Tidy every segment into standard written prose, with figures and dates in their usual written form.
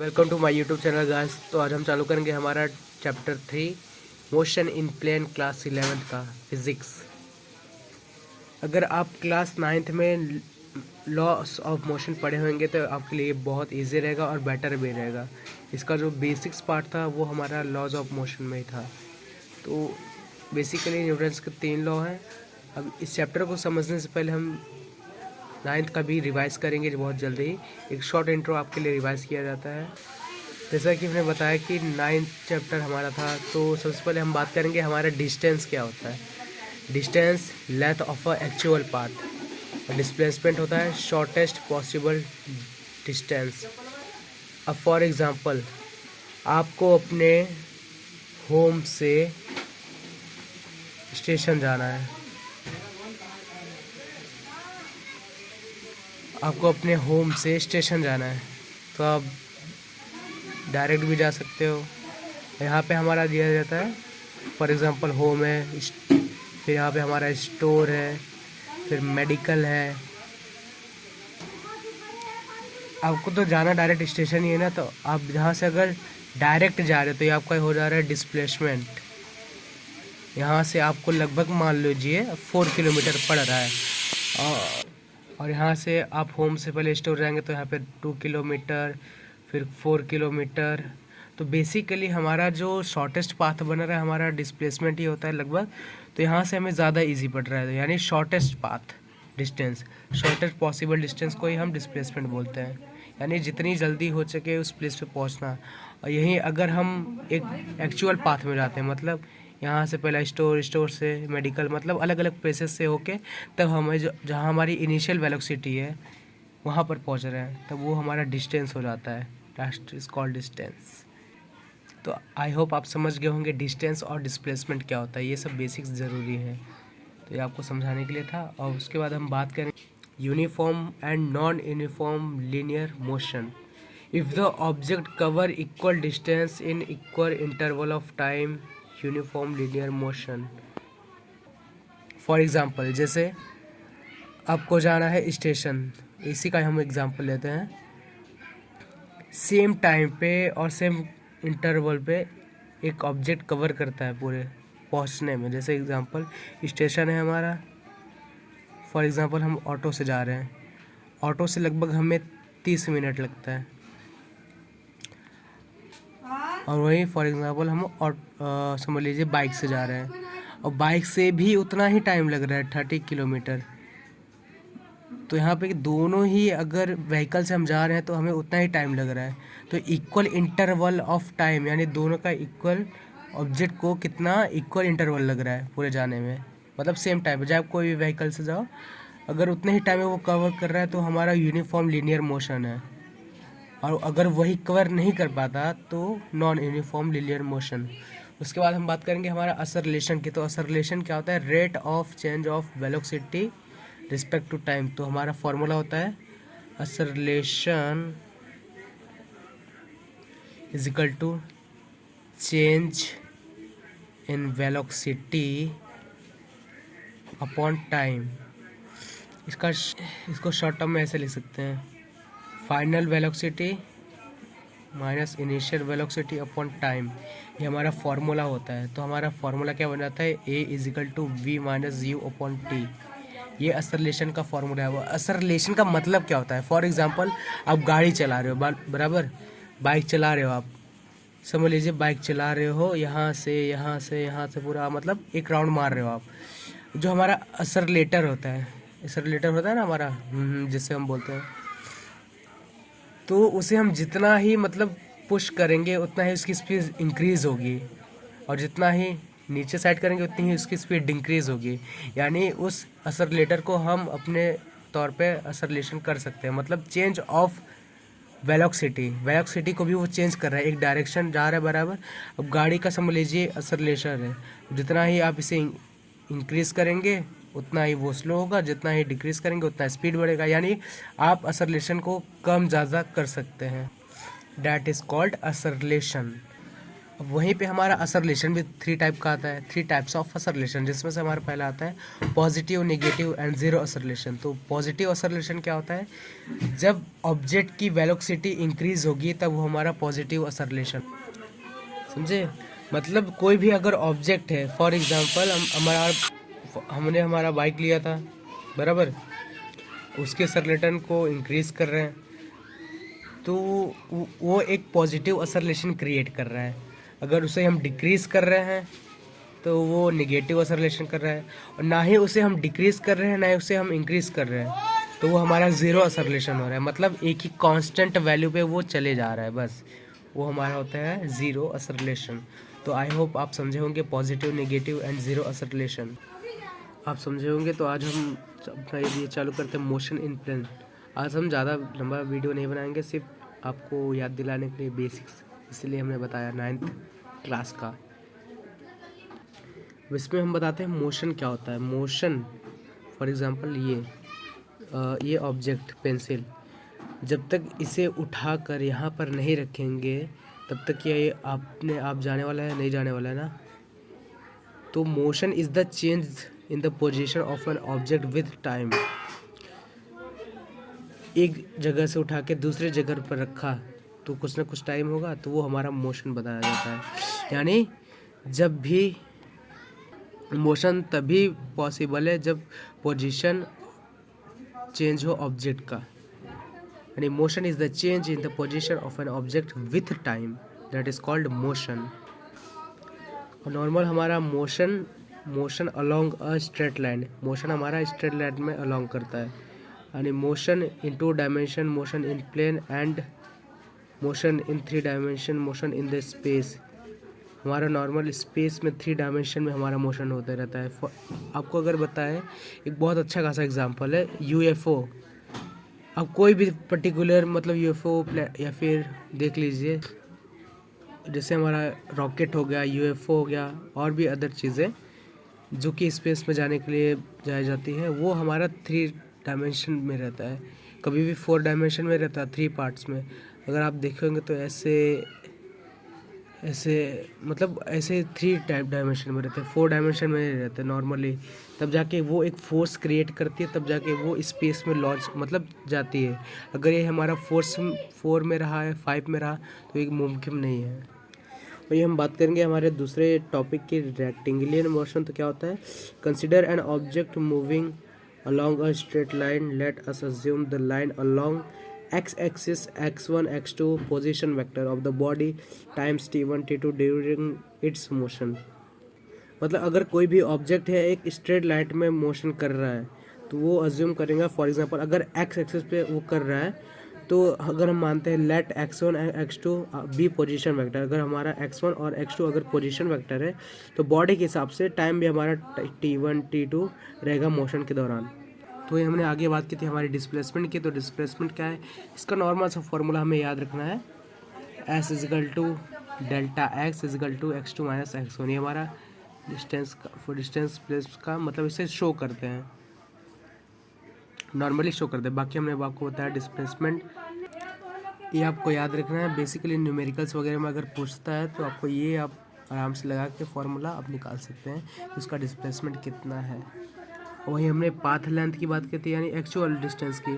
Welcome to my YouTube channel guys. तो आज हम चालू करेंगे हमारा chapter 3 motion in plane class 11th का फिज़िक्स। अगर आप क्लास 9th में लॉस ऑफ मोशन पढ़े होंगे तो आपके लिए बहुत इजी रहेगा और बेटर भी रहेगा। इसका जो बेसिक्स पार्ट था वो हमारा लॉज ऑफ मोशन में ही था। तो बेसिकली न्यूटन्स के 3 लॉ हैं। अब इस चैप्टर को समझने से पहले हम 9th का भी रिवाइज करेंगे बहुत जल्दी ही। एक शॉर्ट इंट्रो आपके लिए रिवाइज किया जाता है। जैसा कि हमने बताया कि 9th चैप्टर हमारा था, तो सबसे पहले हम बात करेंगे हमारा डिस्टेंस क्या होता है। Distance length of a actual path. Displacement होता है शॉर्टेस्ट पॉसिबल डिस्टेंस। अब फॉर एग्जांपल आपको अपने होम से स्टेशन जाना है, आपको अपने होम से स्टेशन जाना है तो आप डायरेक्ट भी जा सकते हो। यहाँ पे हमारा दिया जाता है फॉर एग्जांपल होम है, फिर यहाँ पे हमारा स्टोर है, फिर मेडिकल है। आपको तो जाना डायरेक्ट स्टेशन ही है ना, तो आप जहाँ से अगर डायरेक्ट जा रहे हो तो ये आपका हो जा रहा है डिस्प्लेसमेंट। यहाँ से आपको लगभग मान लीजिए 4 किलोमीटर पड़ रहा है, और यहाँ से आप होम से पहले स्टोर जाएंगे तो यहाँ पे 2 किलोमीटर, फिर 4 किलोमीटर। तो बेसिकली हमारा जो शॉर्टेस्ट पाथ बन रहा है हमारा डिस्प्लेसमेंट ही होता है लगभग। तो यहाँ से हमें ज़्यादा इजी पड़ रहा है, यानी shortest path distance, shortest possible distance को ही हम डिस्प्लेसमेंट बोलते हैं। यानी जितनी जल्दी हो सके उस प्लेस पे पहुँचना। और यहीं अगर हम एक एक्चुअल पाथ में जाते हैं, मतलब यहाँ से पहला स्टोर, स्टोर से मेडिकल, मतलब अलग अलग प्लेसेस से होके तब हमें जहाँ हमारी इनिशियल वेलोसिटी है वहाँ पर पहुँच रहे हैं, तब वो हमारा डिस्टेंस हो जाता है। That is called distance. तो आई होप आप समझ गए होंगे डिस्टेंस और डिस्प्लेसमेंट क्या होता है। ये सब बेसिक्स ज़रूरी है, तो ये आपको समझाने के लिए था। और उसके बाद हम बात करें uniform and non uniform linear motion. If the object cover equal distance in equal interval of time, uniform linear motion. For example जैसे आपको जाना है स्टेशन, इसी का हम एग्जांपल लेते हैं। सेम टाइम पे और सेम इंटरवल पे एक ऑब्जेक्ट कवर करता है पूरे पहुंचने में। जैसे एग्जांपल स्टेशन है हमारा, फॉर एग्जांपल हम ऑटो से जा रहे हैं, ऑटो से लगभग हमें 30 मिनट लगता है। और वहीं फॉर एग्जांपल हम समझ लीजिए बाइक से जा रहे हैं, और बाइक से भी उतना ही टाइम लग रहा है 30 किलोमीटर। तो यहाँ पे दोनों ही अगर व्हीकल से हम जा रहे हैं तो हमें उतना ही टाइम लग रहा है। तो इक्वल इंटरवल ऑफ टाइम, यानी दोनों का इक्वल, ऑब्जेक्ट को कितना इक्वल इंटरवल लग रहा है पूरे जाने में, मतलब सेम टाइम पे चाहे आप कोई भी व्हीकल से जाओ, अगर उतने ही टाइम में वो कवर कर रहा है तो हमारा यूनिफॉर्म लीनियर मोशन है। और अगर वही कवर नहीं कर पाता तो नॉन यूनिफॉर्म लीनियर मोशन। उसके बाद हम बात करेंगे हमारा असरलेशन की। तो असरलेशन क्या होता है? Rate of change of velocity respect to time. तो हमारा फॉर्मूला होता है acceleration is equal to change in velocity upon time. इसको शॉर्ट टर्म में ऐसे लिख सकते हैं, final velocity minus initial velocity upon time. ये हमारा फॉर्मूला होता है। तो हमारा फॉर्मूला क्या बन जाता है? A is equal to V minus U upon T. ये असरलेशन का फॉर्मूला है। वो असरलेशन का मतलब क्या होता है? फॉर एग्जांपल आप गाड़ी चला रहे हो, बराबर बाइक चला रहे हो, आप समझ लीजिए बाइक चला रहे हो, यहाँ से यहाँ से यहाँ से पूरा मतलब एक राउंड मार रहे हो आप। जो हमारा असरलेटर होता है, असरलेटर होता है ना हमारा, जिससे हम बोलते हैं, तो उसे हम जितना ही मतलब पुश करेंगे उतना ही उसकी स्पीड इंक्रीज़ होगी, और जितना ही नीचे साइड करेंगे उतनी ही उसकी स्पीड डिक्रीज़ होगी। यानी उस असरलेटर को हम अपने तौर पे असरलेशन कर सकते हैं, मतलब चेंज ऑफ वेलोसिटी को भी वो चेंज कर रहा है, एक डायरेक्शन जा रहा है बराबर। अब गाड़ी का समझ लीजिए असरलेशन है, जितना ही आप इसे इंक्रीज़ करेंगे उतना ही वो स्लो होगा, जितना ही डिक्रीज़ करेंगे उतना स्पीड बढ़ेगा। यानी आप असरलेशन को कम ज़्यादा कर सकते हैं। That is called acceleration. अब वहीं पे हमारा असरलेशन भी 3 टाइप का आता है, 3 टाइप्स ऑफ असरलेशन, जिसमें से हमारा पहला आता है पॉजिटिव, नेगेटिव एंड ज़ीरो असरलेशन। तो पॉजिटिव असरलेशन क्या होता है, जब ऑब्जेक्ट की वेलोसिटी इंक्रीज होगी तब वो हमारा पॉजिटिव असरलेशन, समझे। मतलब कोई भी अगर ऑब्जेक्ट है, फॉर एग्जांपल हमने हमारा बाइक लिया था, बराबर, उसके असरलेशन को इंक्रीज कर रहे हैं, तो वो एक पॉजिटिव असरलेशन क्रिएट कर रहा है। अगर उसे हम डिक्रीज कर रहे हैं तो वो नेगेटिव असरलेशन कर रहा है, और ना ही उसे हम डिक्रीज कर रहे हैं ना ही उसे हम इंक्रीज कर रहे हैं, तो वो हमारा ज़ीरो असरलेशन हो रहा है। मतलब एक ही कांस्टेंट वैल्यू पे वो चले जा रहा है, बस वो हमारा होता है ज़ीरो असरलेशन। तो आई होप आप समझे होंगे पॉजिटिव, नेगेटिव एंड ज़ीरो असरलेशन। आप समझे होंगे, तो आज हम अपना ये चालू करते हैं मोशन इन प्लेन। आज हम ज़्यादा लंबा वीडियो नहीं बनाएंगे, सिर्फ आपको याद दिलाने के लिए बेसिक्स, इसलिए हमने बताया 9th क्लास का। इसमें हम बताते हैं मोशन क्या होता है। मोशन, फॉर एग्जांपल ये ऑब्जेक्ट पेंसिल, जब तक इसे उठाकर यहाँ पर नहीं रखेंगे तब तक ये अपने आप जाने वाला है, नहीं जाने वाला है ना। तो motion is the change in the position of an object with time. एक जगह से उठा के दूसरे जगह पर रखा तो कुछ ना कुछ टाइम होगा, तो वो हमारा मोशन बताया जाता है। यानी जब भी मोशन तभी पॉसिबल है जब पोजीशन चेंज हो ऑब्जेक्ट का। यानी motion is the change in the position of an object with time, that is called motion. और नॉर्मल हमारा motion along a straight line, motion हमारा स्ट्रेट लाइन में अलोंग करता है। यानी motion in 2 dimension, motion in plane and motion in 3 dimension, motion in the space. हमारा normal space में 3 dimension में हमारा मोशन होता रहता है। आपको अगर बताएं, एक बहुत अच्छा खासा एग्जांपल है यूएफओ। अब कोई भी पर्टिकुलर मतलब यूएफओ या फिर देख लीजिए, जैसे हमारा रॉकेट हो गया, यूएफओ हो गया, और भी अदर चीज़ें जो कि स्पेस में जाने के लिए जाई जाती हैं, वो हमारा 3 डायमेंशन में रहता है। कभी भी 4 डायमेंशन में रहता है, 3 पार्ट्स में। अगर आप देखेंगे तो ऐसे मतलब ऐसे 3 टाइप डायमेंशन में रहते हैं, 4 डायमेंशन में नहीं रहते नॉर्मली। तब जाके वो एक फोर्स क्रिएट करती है, तब जाके वो स्पेस में लॉन्च मतलब जाती है। अगर ये हमारा फोर्स 4 में रहा है, 5 में रहा, तो ये मुमकिन नहीं है। और ये हम बात करेंगे हमारे दूसरे टॉपिक की, रेक्टेंगुलर मोशन। तो क्या होता है, consider an object moving along a straight line. Let us assume the line along x-axis x1 x2 position vector of the body times t1 t2 during its motion। मतलब अगर कोई भी object है एक स्ट्रेट लाइन में motion कर रहा है, तो वो अज्यूम करेंगे, फॉर एग्जांपल अगर एक्स एक्सिस पे वो कर रहा है, तो अगर हम मानते हैं let x1 and x2 be position vector, अगर हमारा x1 और x2 अगर पोजीशन वेक्टर है, तो बॉडी के हिसाब से टाइम भी हमारा t1 t2 रहेगा मोशन के दौरान। तो ये हमने आगे बात की थी हमारी डिस्प्लेसमेंट की। तो डिस्प्लेसमेंट क्या है, इसका नॉर्मल सा फॉर्मूला हमें याद रखना है, s is equal to delta x is equal to x2 minus x1। ये हमारा डिस्टेंस का, डिस्टेंस प्लेस का मतलब इसे शो करते हैं, नॉर्मली शो करते हैं। बाकी हमने आपको बताया डिस्प्लेसमेंट, ये आपको याद रखना है। बेसिकली न्यूमेरिकल्स वगैरह में अगर पूछता है तो आपको ये आप आराम से लगा के फॉर्मूला आप निकाल सकते हैं कि उसका डिस्प्लेसमेंट कितना है। वही हमने पाथ लेंथ की बात की थी, यानी एक्चुअल डिस्टेंस की।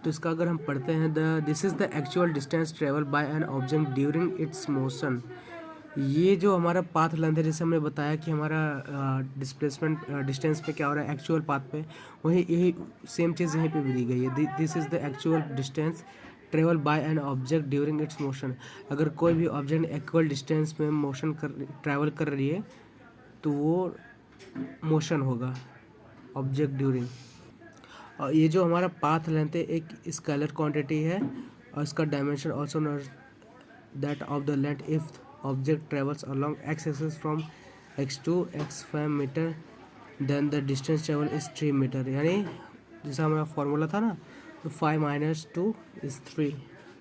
तो इसका अगर हम पढ़ते हैं, this is the actual distance travel by an object during its motion. ये जो हमारा पाथ लेंथ है, जैसे हमने बताया कि हमारा डिस्प्लेसमेंट डिस्टेंस पे क्या हो रहा है, एक्चुअल पाथ पे, वही यही सेम चीज़ यहीं पे भी दी गई है। This is the actual distance travel by an object during its motion. अगर कोई भी ऑब्जेक्ट एक्चुअल डिस्टेंस में मोशन ट्रैवल कर रही है, तो वो मोशन होगा ऑब्जेक्ट ड्यूरिंग। और ये जो हमारा पाथ लेंथ है एक स्केलर क्वांटिटी है, और इसका dimension also that of the length if object travels along x axis from x2 x5 metre, then the distance travel is 3 metre. यानी जैसा हमारा फॉर्मूला था ना, तो 5 माइनस 2 इज 3,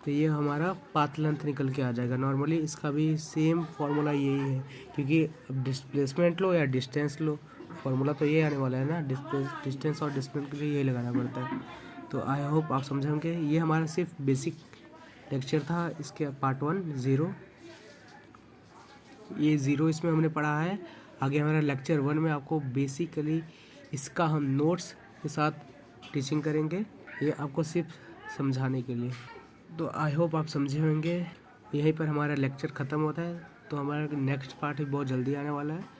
तो ये हमारा पाथ लेंथ निकल के आ जाएगा। नॉर्मली इसका भी सेम फार्मूला यही है, क्योंकि अब डिस्प्लेसमेंट लो या डिस्टेंस लो, फार्मूला तो ये आने वाला है ना, डिस्टेंस और डिस्प्लेसमेंट के लिए यही लगाना पड़ता है। तो आई होप आप समझे होंगे। ये हमारा सिर्फ बेसिक लेक्चर था, इसके पार्ट 1 0। ये 0 इसमें हमने पढ़ा है। आगे हमारा लेक्चर 1 में आपको बेसिकली इसका हम नोट्स के साथ टीचिंग करेंगे, ये आपको सिर्फ समझाने के लिए। तो आई होप आप समझे होंगे। यहीं पर हमारा लेक्चर ख़त्म होता है, तो हमारा नेक्स्ट पार्ट भी बहुत जल्दी आने वाला है।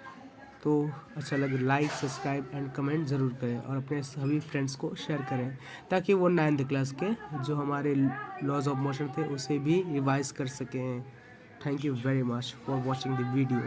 तो अच्छा लगे लाइक, सब्सक्राइब एंड कमेंट ज़रूर करें और अपने सभी फ्रेंड्स को शेयर करें, ताकि वो 9th क्लास के जो हमारे लॉज ऑफ मोशन थे उसे भी रिवाइज कर सकें। Thank you very much for watching the video.